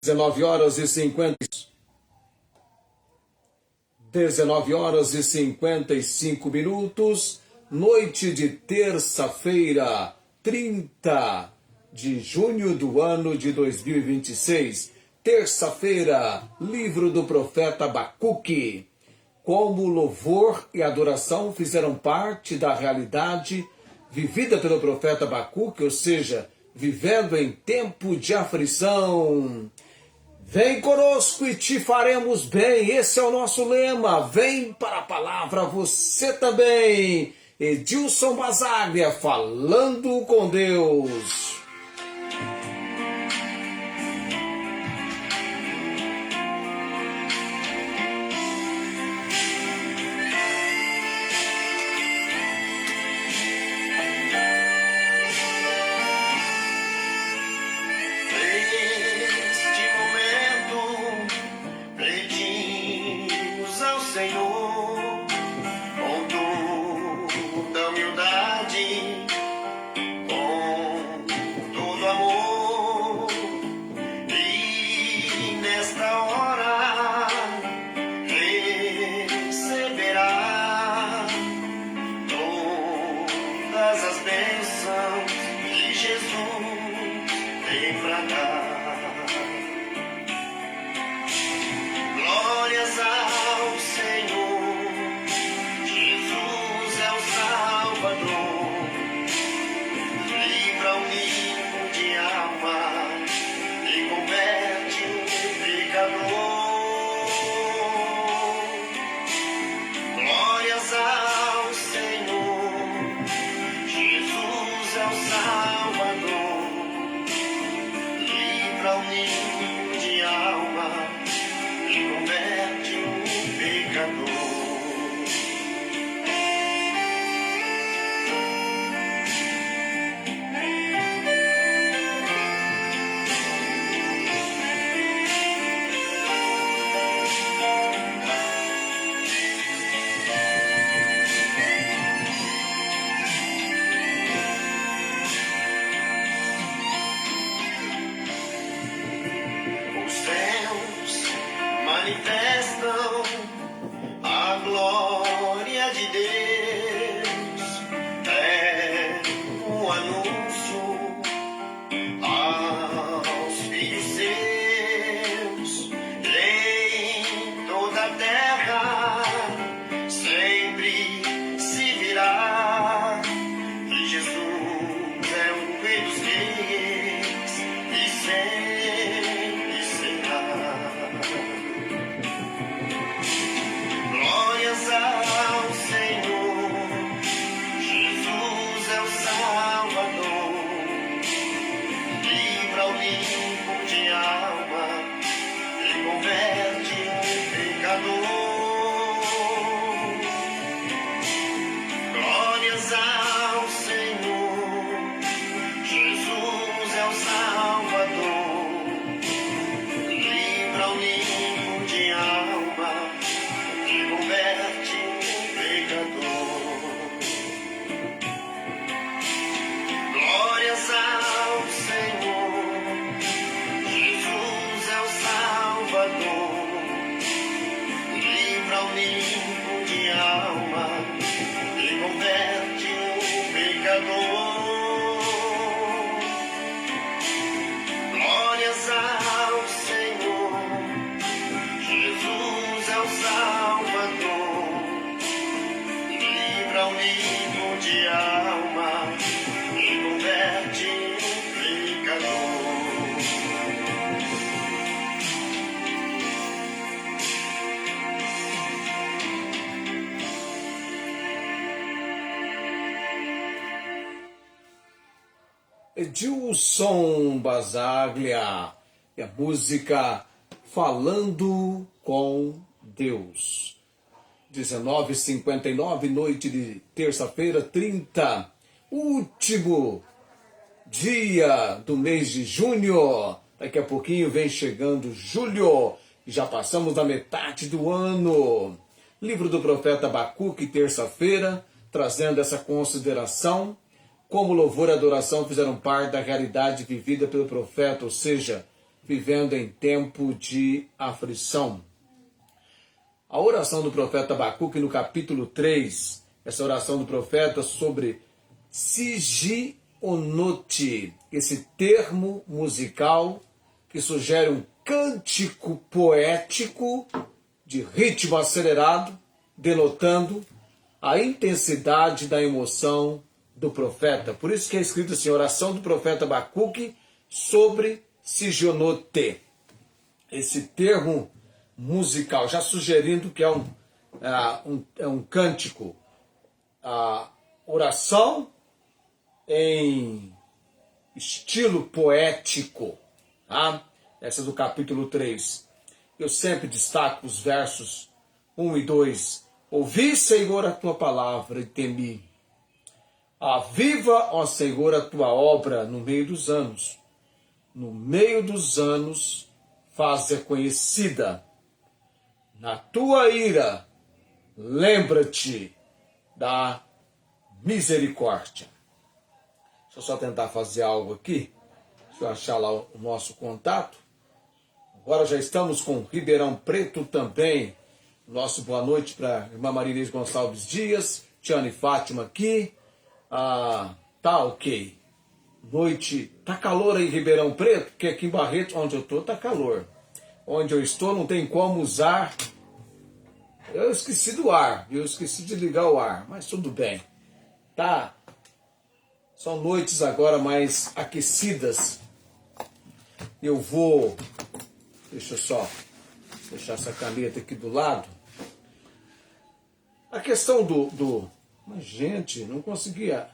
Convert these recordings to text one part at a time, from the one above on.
19 horas e 55 minutos, noite de terça-feira, 30 de junho do ano de 2026. Terça-feira, livro do profeta Abacuque. Como louvor e adoração fizeram parte da realidade vivida pelo profeta Abacuque, ou seja, vivendo em tempo de aflição. Vem conosco e te faremos bem. Esse é o nosso lema. Vem para a palavra você também. Edilson Basaglia falando com Deus. Edilson Basaglia e a música Falando com Deus. 19h59, noite de terça-feira, 30, último dia do mês de junho. Daqui a pouquinho vem chegando julho, e já passamos da metade do ano. Livro do profeta Abacuque, terça-feira, trazendo essa consideração. Como louvor e adoração fizeram parte da realidade vivida pelo profeta, ou seja, vivendo em tempo de aflição. A oração do profeta Abacuque no capítulo 3, essa oração do profeta sobre Sigionote, esse termo musical que sugere um cântico poético de ritmo acelerado, denotando a intensidade da emoção do profeta. Por isso que é escrito assim, oração do profeta Abacuque sobre Sigionote. Esse termo musical, já sugerindo que é um cântico, oração em estilo poético. Tá? Essa é do capítulo 3. Eu sempre destaco os versos 1 e 2. Ouvi, Senhor, a tua palavra e temi. Aviva, ó Senhor, a tua obra no meio dos anos. No meio dos anos, faz-a conhecida. Na tua ira, lembra-te da misericórdia. Deixa eu só tentar fazer algo aqui. Deixa eu achar lá o nosso contato. Agora já estamos com Ribeirão Preto também. Nosso boa noite para a irmã Maria Inês Gonçalves Dias, Tiane Fátima aqui. Tá ok. Noite, tá calor aí em Ribeirão Preto? Porque aqui em Barretos, onde eu tô, tá calor. Onde eu estou não tem como usar. Eu esqueci do ar, eu esqueci de ligar o ar, mas tudo bem. Tá? São noites agora mais aquecidas. Eu vou... Deixa eu só deixar essa caneta aqui do lado. A questão Mas, gente, não conseguia.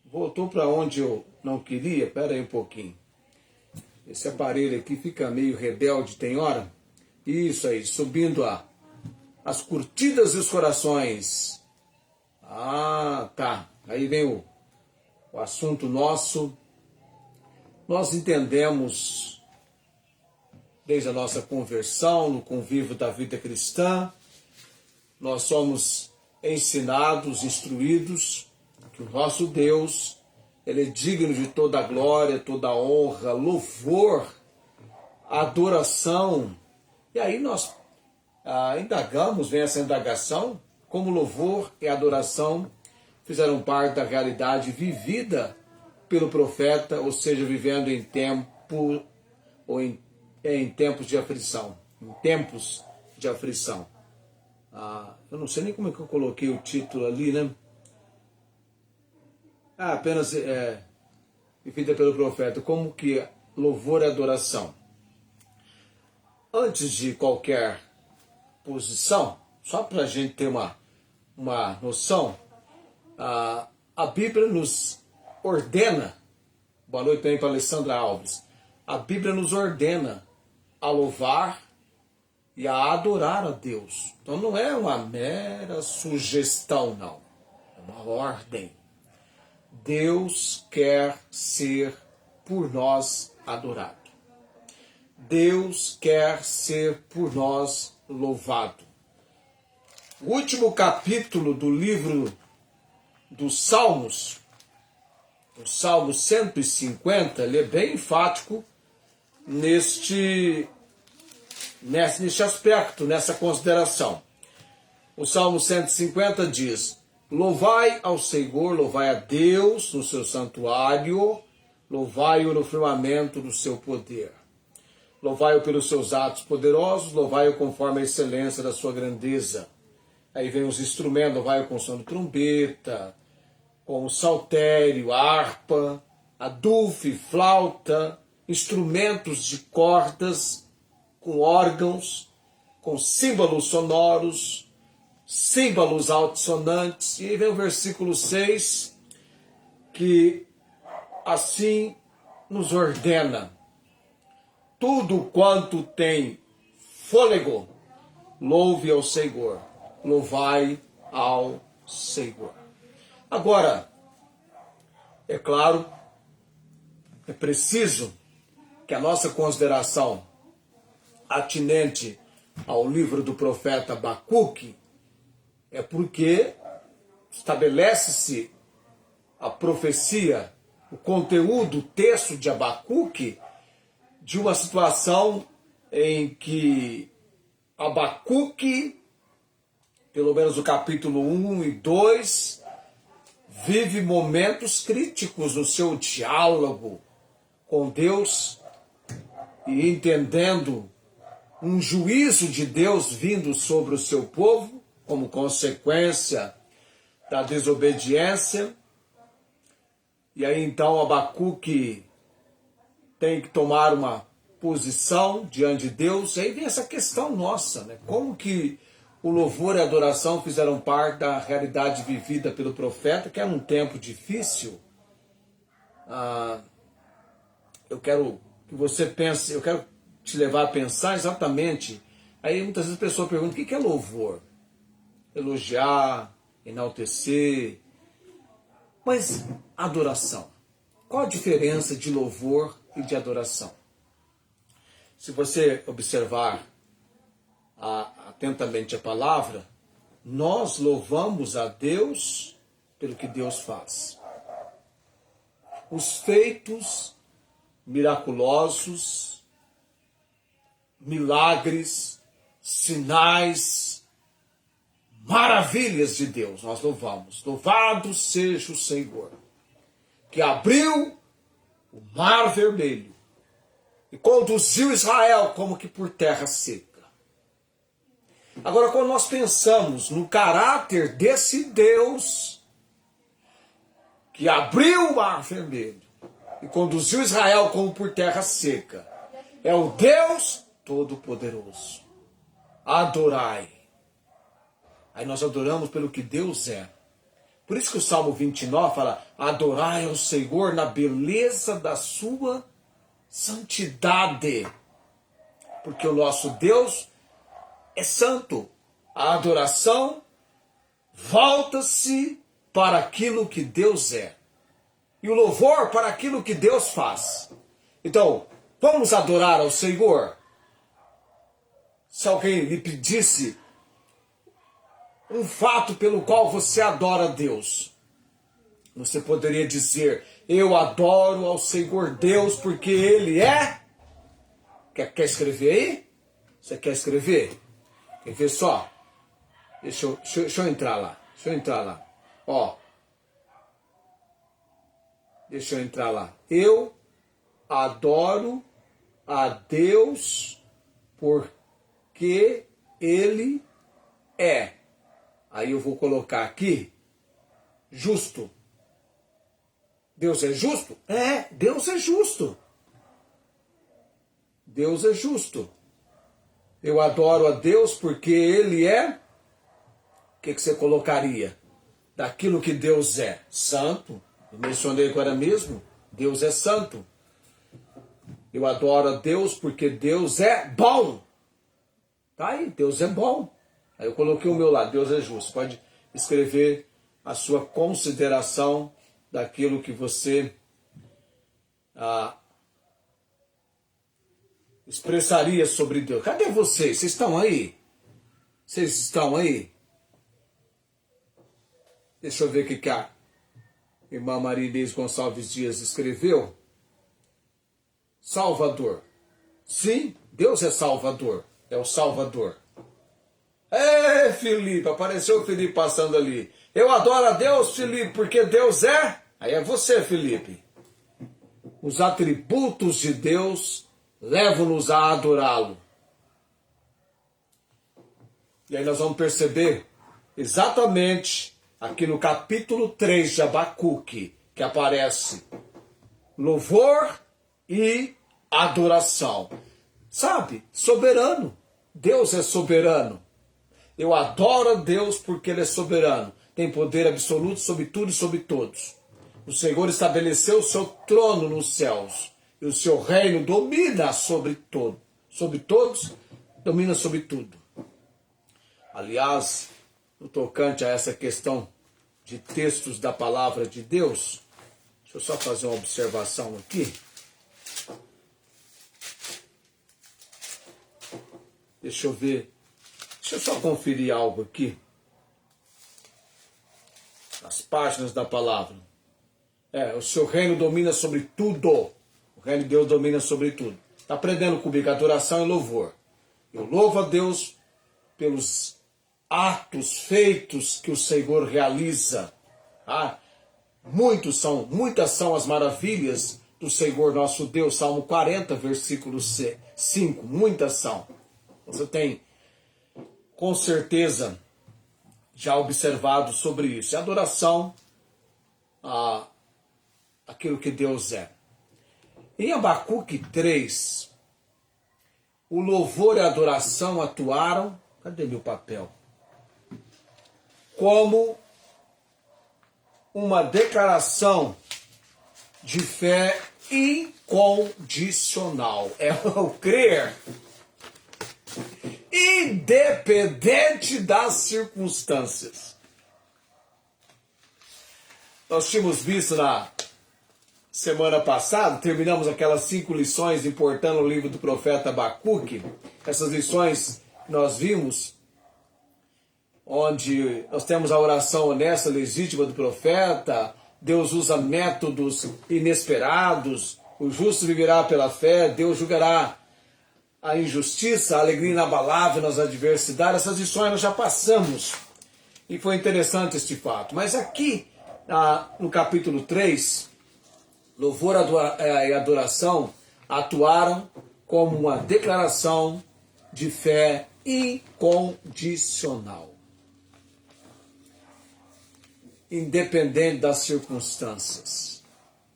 Voltou para onde eu não queria? Espera aí um pouquinho. Esse aparelho aqui fica meio rebelde, tem hora? Isso aí, subindo as curtidas e os corações. Tá. Aí vem o assunto nosso. Nós entendemos, desde a nossa conversão, no convívio da vida cristã, nós somos ensinados, instruídos, que o nosso Deus, Ele é digno de toda a glória, toda a honra, louvor, adoração. E aí nós indagamos, vem essa indagação, como louvor e adoração fizeram parte da realidade vivida pelo profeta, ou seja, vivendo em tempo ou em tempos de aflição. Em tempos de aflição. Eu não sei nem como é que eu coloquei o título ali, né? Apenas vivida pelo profeta, como que louvor e adoração. Antes de qualquer posição, só para a gente ter uma noção, a Bíblia nos ordena, boa noite também para Alessandra Alves, a Bíblia nos ordena a louvar e a adorar a Deus. Então não é uma mera sugestão, não. É uma ordem. Deus quer ser por nós adorado. Deus quer ser por nós louvado. O último capítulo do livro dos Salmos, o Salmo 150, ele é bem enfático neste aspecto, nessa consideração. O Salmo 150 diz: louvai ao Senhor, louvai a Deus no seu santuário, louvai-o no firmamento do seu poder. Louvai-o pelos seus atos poderosos, louvai-o conforme a excelência da sua grandeza. Aí vem os instrumentos, louvai-o com som de trombeta, com o saltério, harpa, adufe, flauta, instrumentos de cordas, com órgãos, com símbolos sonoros, símbolos altissonantes. E aí vem o versículo 6, que assim nos ordena: tudo quanto tem fôlego, louve ao Senhor, louvai ao Senhor. Agora, é claro, é preciso que a nossa consideração atinente ao livro do profeta Abacuque é porque estabelece-se a profecia, o conteúdo, o texto de Abacuque de uma situação em que Abacuque, pelo menos o capítulo 1 e 2, vive momentos críticos no seu diálogo com Deus e entendendo um juízo de Deus vindo sobre o seu povo como consequência da desobediência. E aí então Abacuque tem que tomar uma posição diante de Deus. Aí vem essa questão nossa, né? Como que o louvor e a adoração fizeram parte da realidade vivida pelo profeta, que era um tempo difícil. Eu quero que você pense, eu quero te levar a pensar exatamente. Aí muitas vezes a pessoa pergunta: o que é louvor? Elogiar, enaltecer. Mas adoração. Qual a diferença de louvor e de adoração? Se você observar atentamente a palavra, nós louvamos a Deus pelo que Deus faz. Os feitos miraculosos, milagres, sinais, maravilhas de Deus, nós louvamos. Louvado seja o Senhor, que abriu o mar vermelho e conduziu Israel como que por terra seca. Agora, quando nós pensamos no caráter desse Deus que abriu o mar vermelho e conduziu Israel como por terra seca, é o Deus Todo-Poderoso. Adorai. Aí nós adoramos pelo que Deus é. Por isso que o Salmo 29 fala: adorai ao Senhor na beleza da sua santidade. Porque o nosso Deus é santo. A adoração volta-se para aquilo que Deus é. E o louvor para aquilo que Deus faz. Então, vamos adorar ao Senhor. Se alguém lhe pedisse um fato pelo qual você adora a Deus, você poderia dizer: eu adoro ao Senhor Deus porque Ele é... Quer escrever aí? Você quer escrever? Quer ver só? Deixa eu entrar lá. Ó. Deixa eu entrar lá. Eu adoro a Deus porque Ele é. Aí eu vou colocar aqui, justo. Deus é justo? É, Deus é justo. Deus é justo. Eu adoro a Deus porque Ele é... O que você colocaria? Daquilo que Deus é. Santo. Eu mencionei agora mesmo. Deus é santo. Eu adoro a Deus porque Deus é bom. Tá aí, Deus é bom. Aí eu coloquei o meu lado, Deus é justo. Pode escrever a sua consideração daquilo que você expressaria sobre Deus. Cadê vocês? Vocês estão aí? Vocês estão aí? Deixa eu ver o que a irmã Maria Inês Gonçalves Dias escreveu. Salvador. Sim, Deus é Salvador. É o Salvador. É, Felipe, apareceu o Felipe passando ali. Eu adoro a Deus, Felipe, porque Deus é... Aí é você, Felipe. Os atributos de Deus levam-nos a adorá-lo. E aí nós vamos perceber exatamente aqui no capítulo 3 de Abacuque, que aparece louvor e adoração. Sabe? Soberano. Deus é soberano. Eu adoro a Deus porque Ele é soberano. Tem poder absoluto sobre tudo e sobre todos. O Senhor estabeleceu o seu trono nos céus. E o seu reino domina sobre todo. Sobre todos, domina sobre tudo. Aliás, no tocante a essa questão de textos da palavra de Deus, deixa eu só fazer uma observação aqui. Deixa eu ver. Deixa eu só conferir algo aqui. As páginas da palavra. O seu reino domina sobre tudo. O reino de Deus domina sobre tudo. Está aprendendo comigo adoração e louvor. Eu louvo a Deus pelos atos feitos que o Senhor realiza. Ah, muitas são as maravilhas do Senhor nosso Deus. Salmo 40, versículo 5. Muitas são. Você tem, com certeza, já observado sobre isso. A adoração, aquilo que Deus é. Em Abacuque 3, o louvor e a adoração atuaram, cadê meu papel? Como uma declaração de fé incondicional. É o crer, independente das circunstâncias. Nós tínhamos visto na semana passada, terminamos aquelas 5 lições importando o livro do profeta Abacuque. Essas lições que nós vimos, onde nós temos a oração honesta, legítima do profeta. Deus usa métodos inesperados. O justo viverá pela fé. Deus julgará a injustiça, a alegria inabalável nas adversidades. Essas lições nós já passamos. E foi interessante este fato. Mas aqui, no capítulo 3, louvor e adoração atuaram como uma declaração de fé incondicional. Independente das circunstâncias,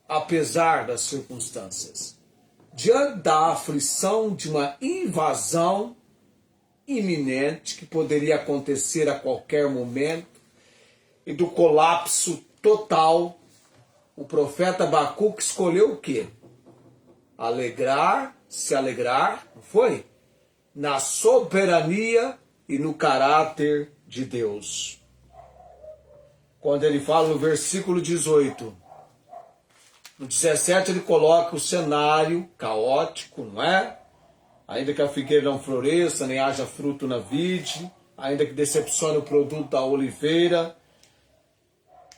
apesar das circunstâncias, diante da aflição de uma invasão iminente que poderia acontecer a qualquer momento e do colapso total, o profeta Abacuque escolheu o quê? Se alegrar, não foi? Na soberania e no caráter de Deus. Quando ele fala no versículo 18, no 17 ele coloca o cenário caótico, não é? Ainda que a figueira não floresça, nem haja fruto na vide, ainda que decepcione o produto da oliveira,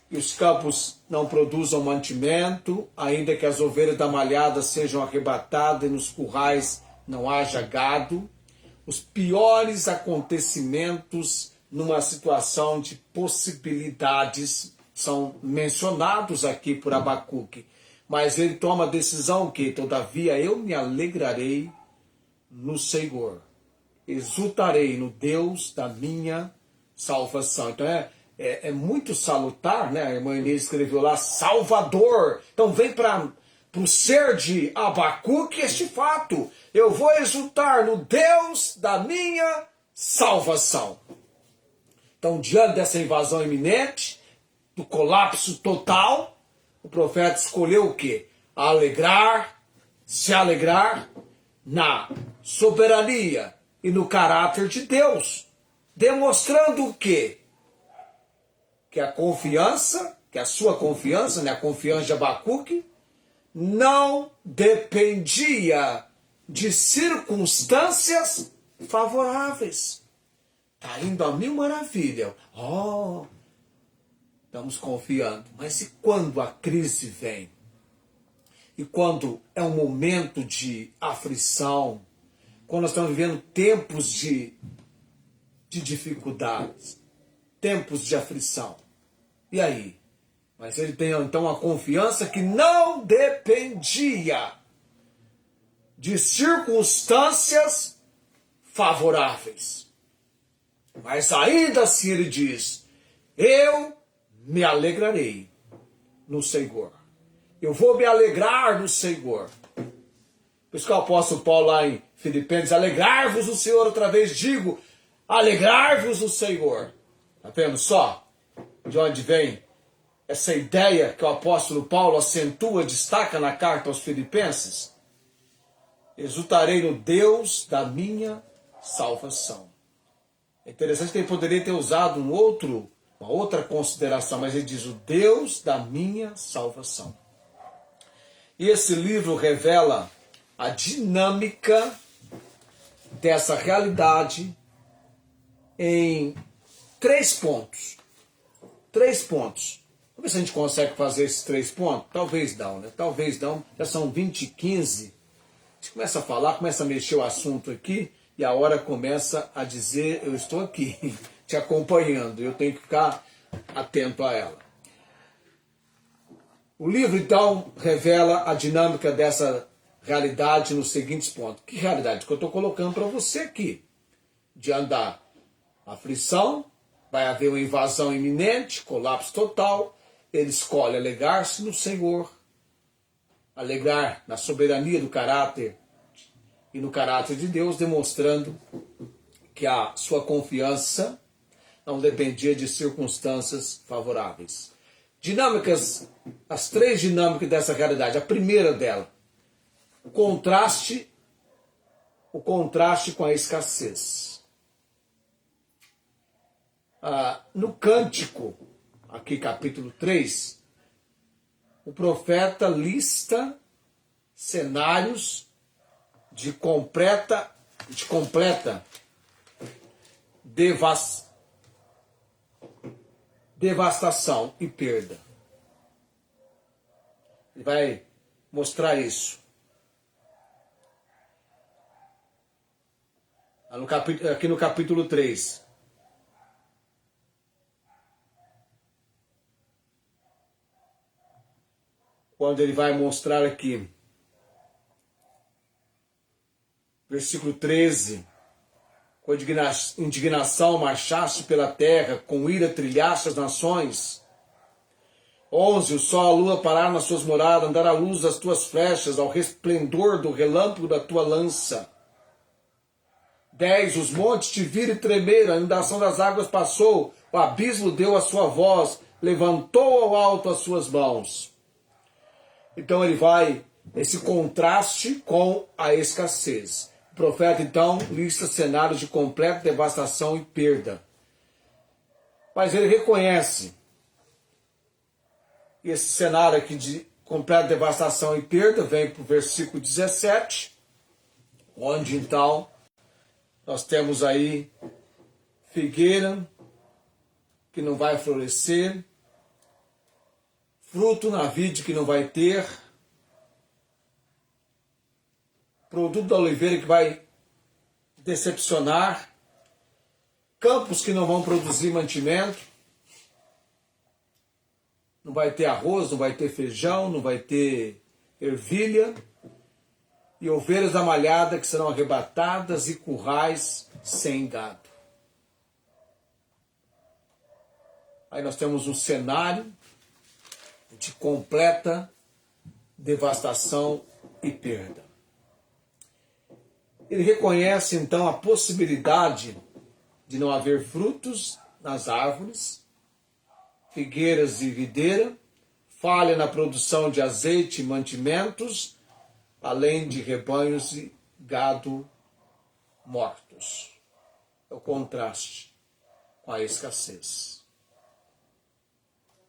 e os campos não produzam mantimento, ainda que as ovelhas da malhada sejam arrebatadas e nos currais não haja gado, os piores acontecimentos numa situação de possibilidades são mencionados aqui por Abacuque, mas ele toma a decisão que, todavia, eu me alegrarei no Senhor, exultarei no Deus da minha salvação. Então é muito salutar, né? A irmã Inês escreveu lá, Salvador. Então vem para o ser de Abacuque este fato: eu vou exultar no Deus da minha salvação. Então, diante dessa invasão iminente, do colapso total, o profeta escolheu o quê? Se alegrar na soberania e no caráter de Deus, demonstrando o quê? Que a sua confiança, né, a confiança de Abacuque, não dependia de circunstâncias favoráveis. Está indo a mil maravilhas. Estamos confiando. Mas e quando a crise vem? E quando é um momento de aflição? Quando nós estamos vivendo tempos de dificuldades, tempos de aflição. E aí? Mas ele tem então a confiança que não dependia de circunstâncias favoráveis. Mas ainda assim ele diz: eu me alegrarei no Senhor. Eu vou me alegrar no Senhor. Por isso que o apóstolo Paulo lá em Filipenses: alegrar-vos no Senhor, outra vez digo, alegrar-vos no Senhor. Está vendo só de onde vem essa ideia que o apóstolo Paulo acentua, destaca na carta aos Filipenses? Exultarei no Deus da minha salvação. É interessante que ele poderia ter usado uma outra consideração, mas ele diz: o Deus da minha salvação. E esse livro revela a dinâmica dessa realidade em 3 pontos. 3 pontos. Vamos ver se a gente consegue fazer esses 3 pontos. Talvez não, né? Talvez não. Já são 20h15. gente começa a falar, começa a mexer o assunto aqui, e a hora começa a dizer, eu estou aqui, te acompanhando, eu tenho que ficar atento a ela. O livro, então, revela a dinâmica dessa realidade nos seguintes pontos. Que realidade que eu estou colocando para você aqui? De andar aflição, vai haver uma invasão iminente, colapso total, ele escolhe alegar-se no Senhor, alegar na soberania do caráter e no caráter de Deus, demonstrando que a sua confiança não dependia de circunstâncias favoráveis. Dinâmicas, as três dinâmicas dessa realidade. A primeira dela, o contraste com a escassez. No Cântico, aqui capítulo 3, o profeta lista cenários de completa devastação e perda. Ele vai mostrar isso. Aqui no capítulo 3. Quando ele vai mostrar aqui, versículo 13, com indignação marchaste pela terra, com ira trilhaste as nações. 11, o sol e a lua pararam nas suas moradas, andaram à luz das tuas flechas, ao resplendor do relâmpago da tua lança. 10, os montes te viram e tremeram, a inundação das águas passou, o abismo deu a sua voz, levantou ao alto as suas mãos. Então ele vai, esse contraste com a escassez. O profeta então lista cenários de completa devastação e perda. Mas ele reconhece esse cenário aqui de completa devastação e perda, vem para o versículo 17, onde então nós temos aí figueira que não vai florescer, fruto na vide que não vai ter, produto da oliveira que vai decepcionar, campos que não vão produzir mantimento, não vai ter arroz, não vai ter feijão, não vai ter ervilha, e ovelhas da malhada que serão arrebatadas e currais sem gado. Aí nós temos um cenário de completa devastação e perda. Ele reconhece então a possibilidade de não haver frutos nas árvores, figueiras e videira, falha na produção de azeite e mantimentos, além de rebanhos e gado mortos. É o contraste com a escassez.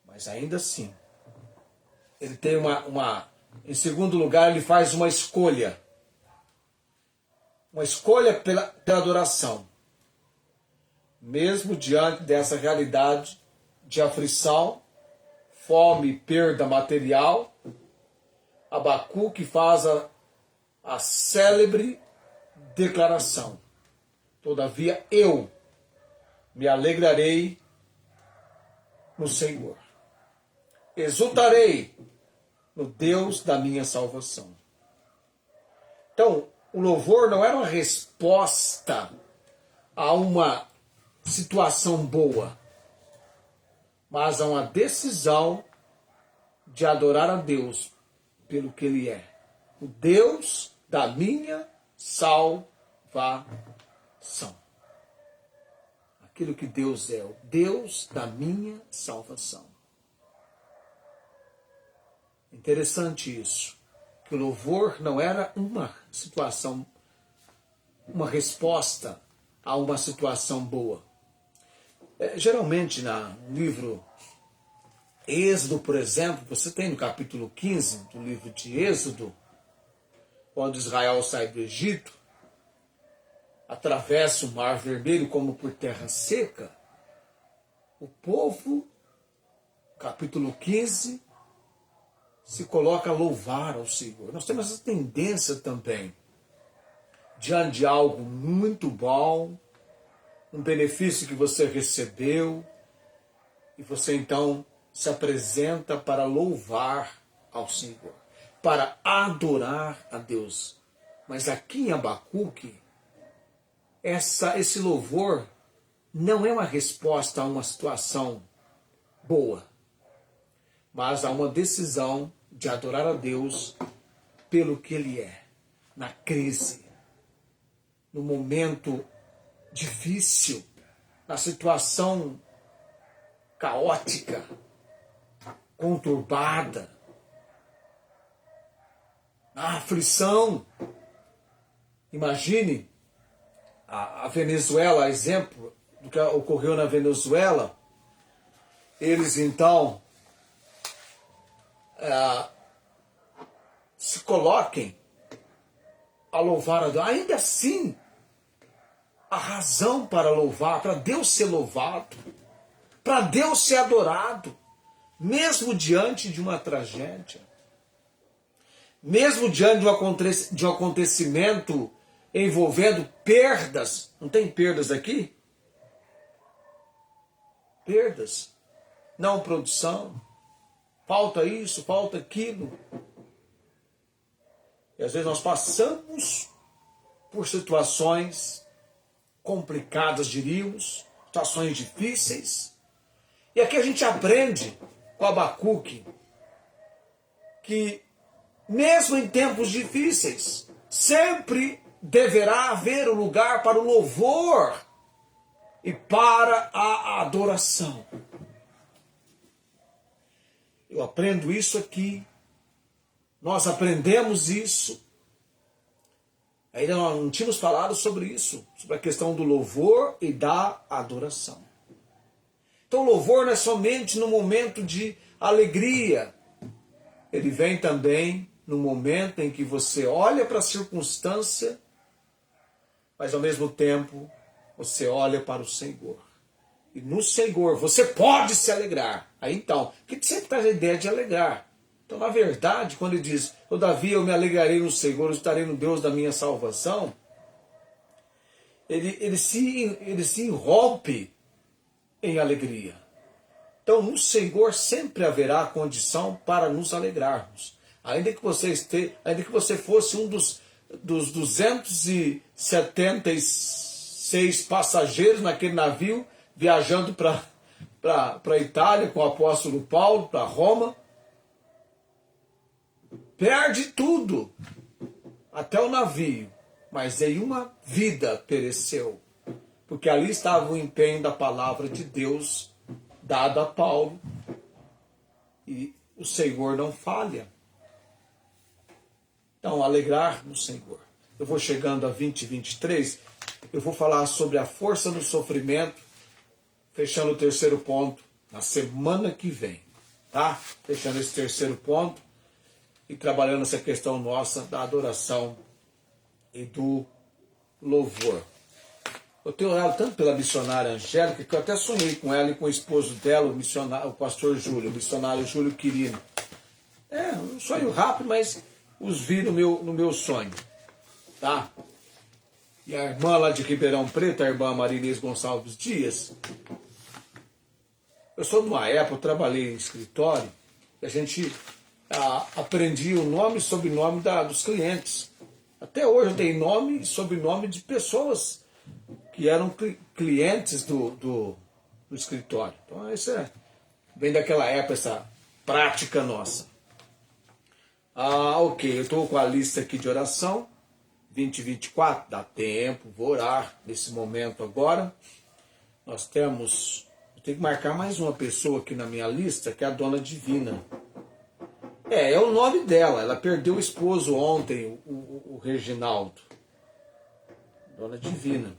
Mas ainda assim, ele tem em segundo lugar, ele faz uma escolha. Uma escolha pela adoração. Mesmo diante dessa realidade de aflição, fome e perda material, Abacuque faz a célebre declaração: todavia eu me alegrarei no Senhor, exultarei no Deus da minha salvação. Então, o louvor não era uma resposta a uma situação boa, mas a uma decisão de adorar a Deus pelo que Ele é, o Deus da minha salvação. Aquilo que Deus é, o Deus da minha salvação. Interessante isso, que o louvor não era uma situação, uma resposta a uma situação boa. Geralmente no livro Êxodo, por exemplo, você tem no capítulo 15 do livro de Êxodo, quando Israel sai do Egito, atravessa o Mar Vermelho como por terra seca, o povo, capítulo 15, se coloca a louvar ao Senhor. Nós temos essa tendência também diante de algo muito bom, um benefício que você recebeu, e você então se apresenta para louvar ao Senhor, para adorar a Deus. Mas aqui em Abacuque, esse louvor não é uma resposta a uma situação boa, mas a uma decisão de adorar a Deus pelo que Ele é, na crise, no momento difícil, na situação caótica, conturbada, na aflição. Imagine a Venezuela, exemplo do que ocorreu na Venezuela. Eles então se coloquem a louvar a Deus. Ainda assim, a razão para louvar, para Deus ser louvado, para Deus ser adorado, mesmo diante de uma tragédia, mesmo diante de um acontecimento envolvendo perdas. Não tem perdas aqui? Perdas. Não produção. Falta isso, falta aquilo. E às vezes nós passamos por situações complicadas, diríamos, situações difíceis. E aqui a gente aprende com Abacuque que mesmo em tempos difíceis, sempre deverá haver um lugar para o louvor e para a adoração. Eu aprendo isso aqui, nós aprendemos isso. Ainda não tínhamos falado sobre isso, sobre a questão do louvor e da adoração. Então o louvor não é somente no momento de alegria, ele vem também no momento em que você olha para a circunstância, mas ao mesmo tempo você olha para o Senhor. E no Senhor você pode se alegrar. Aí então, que sempre traz a ideia de alegrar. Então, na verdade, quando ele diz, todavia eu me alegrarei no Senhor, eu estarei no Deus da minha salvação, ele se irrompe em alegria. Então, no Senhor sempre haverá condição para nos alegrarmos. Ainda que você fosse um dos 276 passageiros naquele navio, viajando para a Itália com o apóstolo Paulo, para Roma, perde tudo, até o navio, mas em uma vida pereceu, porque ali estava o empenho da palavra de Deus dada a Paulo, e o Senhor não falha. Então, alegrar no Senhor. Eu vou chegando a 2023, eu vou falar sobre a força do sofrimento, fechando o terceiro ponto na semana que vem, tá? Fechando esse terceiro ponto e trabalhando essa questão nossa da adoração e do louvor. Eu tenho orado tanto pela missionária Angélica que eu até sonhei com ela e com o esposo dela, o pastor Júlio, o missionário Júlio Quirino. Um sonho rápido, mas os vi no meu sonho, tá? E a irmã lá de Ribeirão Preto, a irmã Marinês Gonçalves Dias, eu sou numa época, eu trabalhei em escritório, e a gente aprendia o nome e sobrenome dos clientes. Até hoje eu tenho nome e sobrenome de pessoas que eram clientes do escritório. Então isso vem daquela época, essa prática nossa. Ok, eu estou com a lista aqui de oração, 2024, dá tempo, vou orar nesse momento agora. Eu tenho que marcar mais uma pessoa aqui na minha lista, que é a Dona Divina. É o nome dela, ela perdeu o esposo ontem, o Reginaldo. Dona Divina.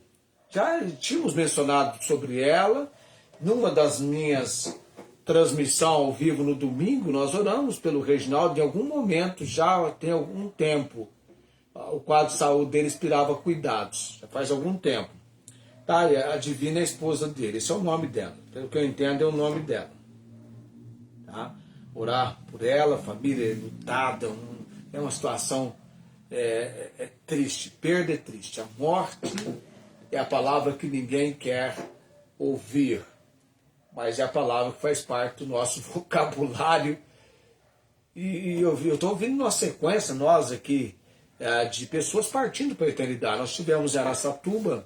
Já tínhamos mencionado sobre ela, numa das minhas transmissões ao vivo no domingo, nós oramos pelo Reginaldo, em algum momento, já tem algum tempo, o quadro de saúde dele inspirava cuidados, já faz algum tempo. Tá, a Divina é a esposa dele, esse é o nome dela, pelo que eu entendo é o nome dela. Tá? Orar por ela, família lutada, é uma situação é triste, perda é triste. A morte é a palavra que ninguém quer ouvir, mas é a palavra que faz parte do nosso vocabulário. E eu estou ouvindo uma sequência, nós aqui, de pessoas partindo para a eternidade. Nós tivemos em Araçatuba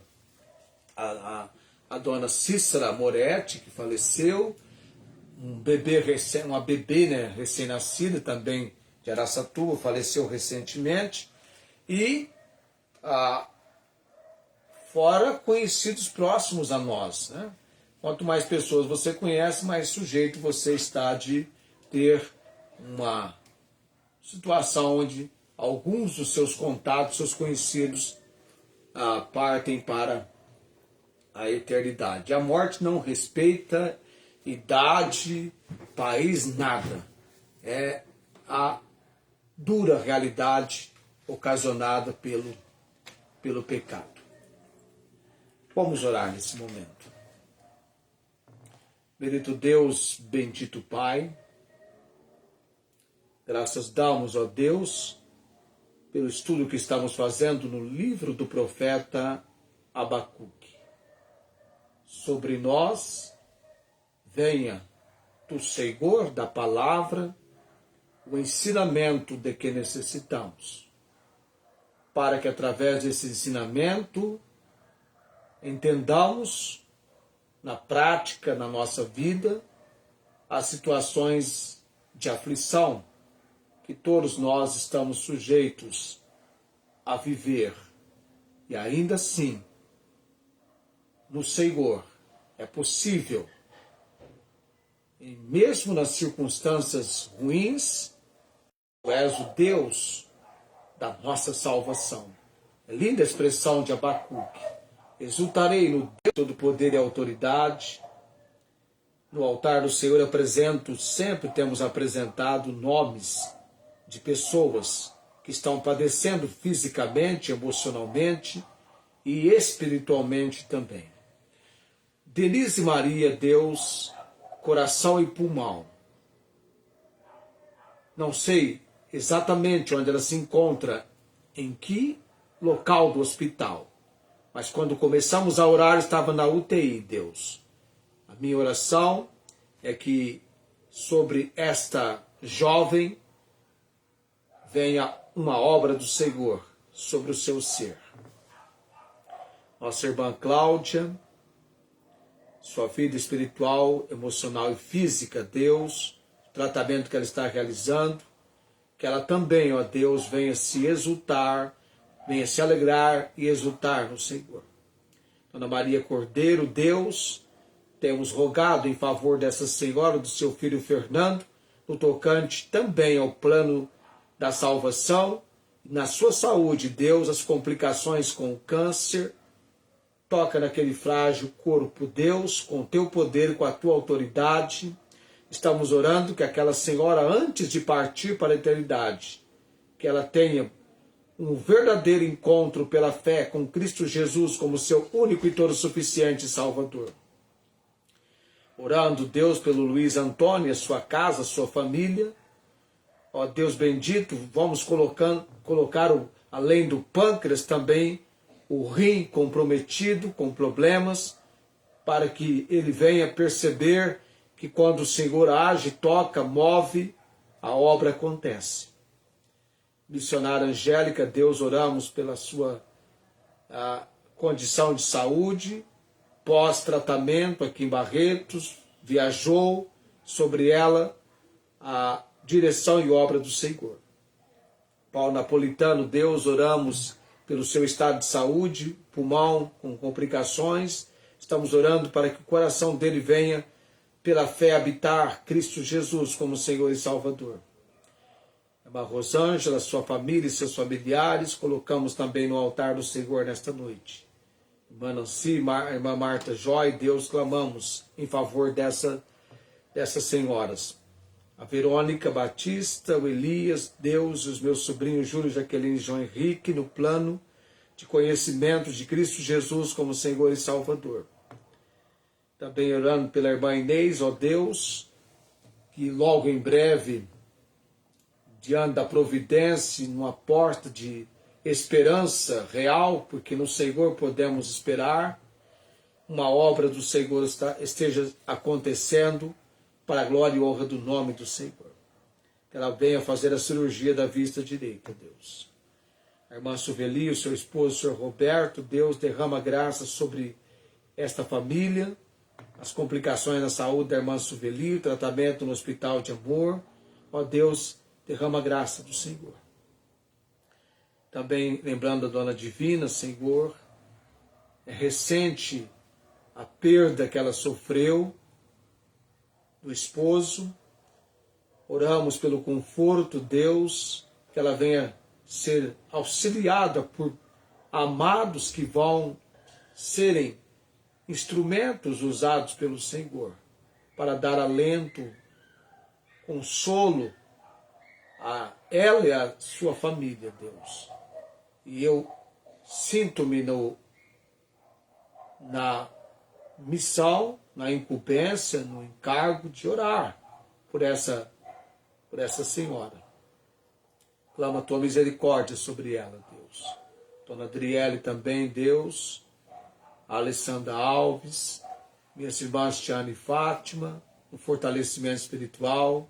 a dona Cícera Moretti, que faleceu, uma bebê, né, recém-nascida também de Araçatuba, faleceu recentemente, e fora conhecidos próximos a nós, né? Quanto mais pessoas você conhece, mais sujeito você está de ter uma situação onde alguns dos seus contatos, seus conhecidos, partem para a eternidade. A morte não respeita idade, país, nada. É a dura realidade ocasionada pelo pecado. Vamos orar nesse momento. Bendito Deus, bendito Pai, graças damos, ó Deus, pelo estudo que estamos fazendo no livro do profeta Abacuque. Sobre nós, venha do Senhor da palavra, o ensinamento de que necessitamos, para que através desse ensinamento entendamos na prática, na nossa vida, as situações de aflição que todos nós estamos sujeitos a viver. E ainda assim, no Senhor, é possível, e mesmo nas circunstâncias ruins, tu és o Deus da nossa salvação. É linda a expressão de Abacuque. Exultarei no Deus todo poder e autoridade. No altar do Senhor sempre temos apresentado nomes de pessoas que estão padecendo fisicamente, emocionalmente e espiritualmente também. Denise Maria, Deus, coração e pulmão. Não sei exatamente onde ela se encontra, em que local do hospital. Mas quando começamos a orar, estava na UTI, Deus. A minha oração é que sobre esta jovem venha uma obra do Senhor sobre o seu ser. Nossa irmã Cláudia, sua vida espiritual, emocional e física, Deus, o tratamento que ela está realizando, que ela também, ó Deus, venha se exultar, venha se alegrar e exultar no Senhor. Dona Maria Cordeiro, Deus, temos rogado em favor dessa senhora, do seu filho Fernando, no tocante também ao plano da salvação, na sua saúde, Deus, as complicações com o câncer, toca naquele frágil corpo, Deus, com o teu poder e com a tua autoridade. Estamos orando que aquela senhora, antes de partir para a eternidade, que ela tenha um verdadeiro encontro pela fé com Cristo Jesus como seu único e todo suficiente Salvador. Orando, Deus, pelo Luiz Antônio, a sua casa, a sua família. Ó Deus bendito, vamos colocar além do pâncreas também o rim comprometido com problemas, para que ele venha perceber que quando o Senhor age, toca, move, a obra acontece. Missionária Angélica, Deus, oramos pela sua condição de saúde, pós-tratamento aqui em Barretos, viajou sobre ela a direção e obra do Senhor. Paulo Napolitano, Deus, oramos pelo seu estado de saúde, pulmão com complicações, estamos orando para que o coração dele venha, pela fé, habitar Cristo Jesus como Senhor e Salvador. Irmã Rosângela, sua família e seus familiares, colocamos também no altar do Senhor nesta noite. Irmã Nancy, irmã Marta Joy, Deus, clamamos em favor dessas senhoras. A Verônica Batista, o Elias, Deus, e os meus sobrinhos Júlio, Jaqueline e João Henrique, no plano de conhecimento de Cristo Jesus como Senhor e Salvador. Também orando pela irmã Inês, ó Deus, que logo em breve, diante da providência, numa porta de esperança real, porque no Senhor podemos esperar, uma obra do Senhor esteja acontecendo para a glória e honra do nome do Senhor. Que ela venha fazer a cirurgia da vista direita, Deus. A irmã Suveli, o seu esposo, o senhor Roberto, Deus derrama graça sobre esta família, as complicações na saúde da irmã Suveli, o tratamento no hospital de amor. Ó Deus, derrama a graça do Senhor. Também lembrando a dona Divina, Senhor, é recente a perda que ela sofreu do esposo. Oramos pelo conforto, Deus, que ela venha ser auxiliada por amados que vão serem instrumentos usados pelo Senhor para dar alento, consolo a ela e a sua família, Deus. E eu sinto-me na missão, na incumbência, no encargo de orar por essa senhora. Clama a tua misericórdia sobre ela, Deus. Dona Adriele também, Deus. A Alessandra Alves, minhas irmãs Tiana e Fátima, um fortalecimento espiritual.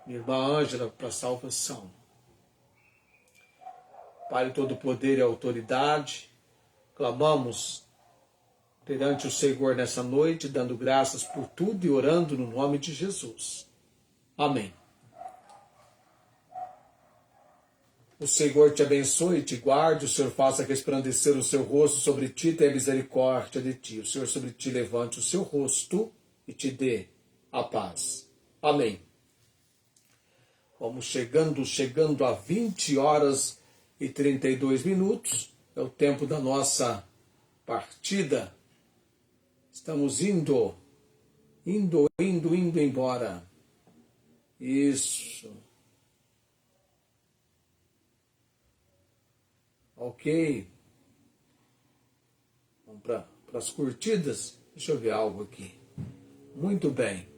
Minha irmã Ângela para a salvação. Pai, todo poder e autoridade, clamamos perante o Senhor nessa noite, dando graças por tudo e orando no nome de Jesus. Amém. O Senhor te abençoe e te guarde, o Senhor faça resplandecer o seu rosto sobre ti e tenha misericórdia de ti. O Senhor sobre ti levante o seu rosto e te dê a paz. Amém. Vamos chegando a 20 horas e 32 minutos. É o tempo da nossa partida. Estamos indo embora. Isso. Ok. Vamos para as curtidas. Deixa eu ver algo aqui. Muito bem.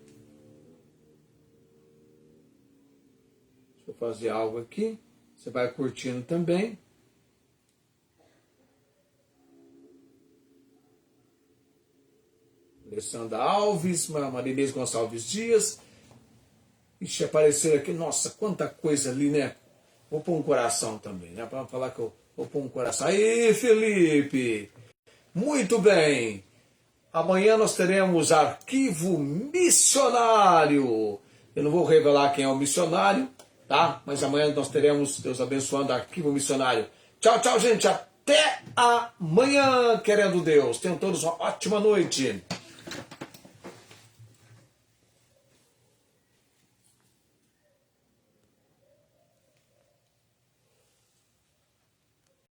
Deixa eu fazer algo aqui. Você vai curtindo também. Alessandra Alves, Marinês Gonçalves Dias. Ixi, apareceu aqui. Nossa, quanta coisa ali, né? Vou pôr um coração também, né? Para falar que eu vou pôr um coração. Aí, Felipe! Muito bem! Amanhã nós teremos arquivo missionário. Eu não vou revelar quem é o missionário, tá? Mas amanhã nós teremos, Deus abençoando, arquivo missionário. Tchau, tchau, gente. Até amanhã, querendo Deus. Tenham todos uma ótima noite.